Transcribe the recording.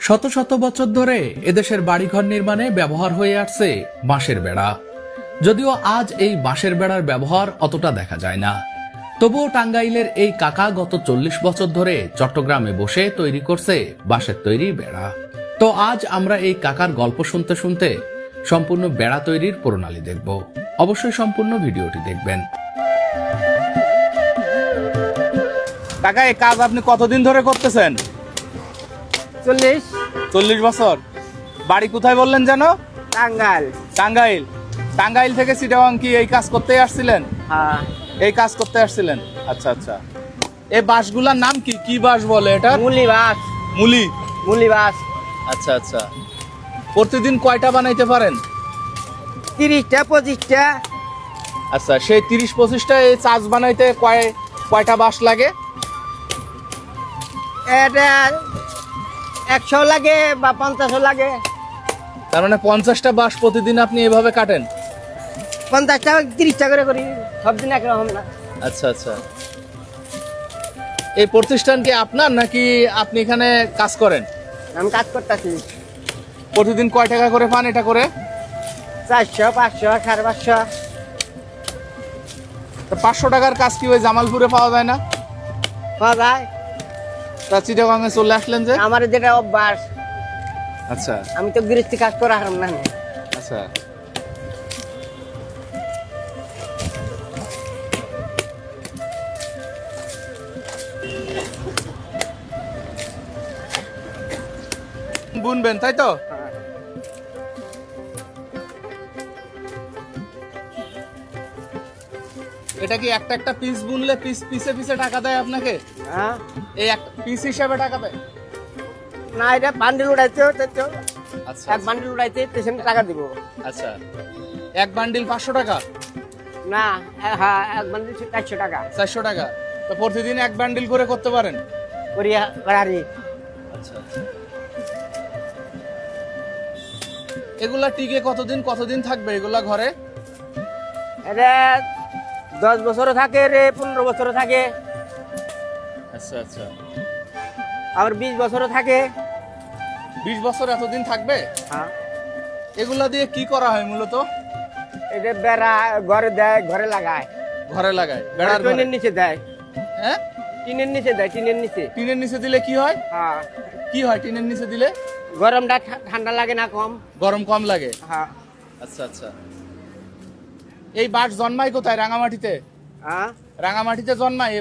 শত শত বছর ধরে এদেশের বাড়িঘর নির্মাণে ব্যবহার হয়ে আসছে বাঁশের বেড়া। যদিও আজ এই বাঁশের বেড়ার ব্যবহার অতটা দেখা যায় না, তবুও টাঙ্গাইলের এই কাকা গত 40 বছর ধরে চট্টগ্রামে বসে তৈরি করছে বাঁশের তৈরি বেড়া। তো আজ আমরা এই কাকার গল্প শুনতে শুনতে সম্পূর্ণ বেড়া তৈরির প্রণালী দেখব। অবশ্যই সম্পূর্ণ ভিডিওটি দেখবেন। কাকা, এই কাজ আপনি কতদিন ধরে করতেছেন? 40 বছর। বাড়ি কোথায় বললেন যেন? টাঙ্গাইল। টাঙ্গাইল। টাঙ্গাইল থেকে চিটাগাং কি এই কাজ করতেই আসছিলেন? হ্যাঁ। এই কাজ করতে আসছিলেন। আচ্ছা আচ্ছা। এই বাঁশগুলার নাম কি? কি বাঁশ বলে এটা? মুলি বাস। মুলি। মুলি বাস। আচ্ছা আচ্ছা। প্রতিদিন কয়টা বানাইতে পারেন? 30টা 25টা। আচ্ছা, সেই 30-25টা এই চাচ বানাইতে কয়টা বাঁশ লাগে? এটা 100 লাগে বা 50ও লাগে। তার মানে 50টা বাঁশ প্রতিদিন আপনি এভাবে কাটেন? 50টা 30টা করে করি, সব দিন একরকম না। আচ্ছা আচ্ছা। এই প্রতিষ্ঠান কি আপনার নাকি আপনি এখানে কাজ করেন? আমি কাজ করতেছি। প্রতিদিন কয় টাকা করে পান এটা করে? 400 500 550। তো 500 টাকার কাজ কি ওই জামালপুরে পাওয়া যায় না? পাওয়া যায়। তা চিটাগাংয়ে চলে আসলেন যে? আমার যেটা অভ্যাস, আচ্ছা আমি তো গৃহস্থী কাজ করা হারাম না। আচ্ছা। বুনবেন তাই তো? এটা কি একটা একটা পিস বুনলে পিসে পিসে টাকা দেয় আপনাকে? হ্যাঁ। এই একটা পিস হিসাবে টাকা দেয়? না, এটা বান্ডিল উড়াইতে আচ্ছা এক বান্ডিল উড়াইতে পেশেন্ট টাকা দিব। আচ্ছা। এক বান্ডিল 500 টাকা? না, হ্যাঁ, এক বান্ডিল 400 টাকা 400 টাকা। তো প্রতিদিন এক বান্ডিল করে করতে পারেন? করিয়া বাড়ারি। আচ্ছা আচ্ছা। এগুলা টিকে কতদিন থাকবে এগুলা ঘরে? এটা 10 বছরও থাকে রে, 15 বছরও থাকে, আচ্ছা আচ্ছা। আবার 20 বছরও থাকে। 20 বছর এতদিন থাকবে? হ্যাঁ। এগুলা দিয়ে কি করা হয় মূলত? এটা বেড়া ঘরে দেয়, ঘরে লাগায়। ঘরে লাগায়? বেড়ার ঘরে? টিনের নিচে দেয়। হ্যাঁ, টিনের নিচে দেয়, টিনের নিচে। টিনের নিচে দিলে কি হয়? হ্যাঁ। কি হয় টিনের নিচে দিলে? গরমটা ঠান্ডা লাগে না, কম। গরম কম লাগে? হ্যাঁ। আচ্ছা আচ্ছা। এই বাঁশ জন্মায় কোথায়? রাঙামাটিতে? হ্যাঁ। রাঙামাটিতে জন্মায়?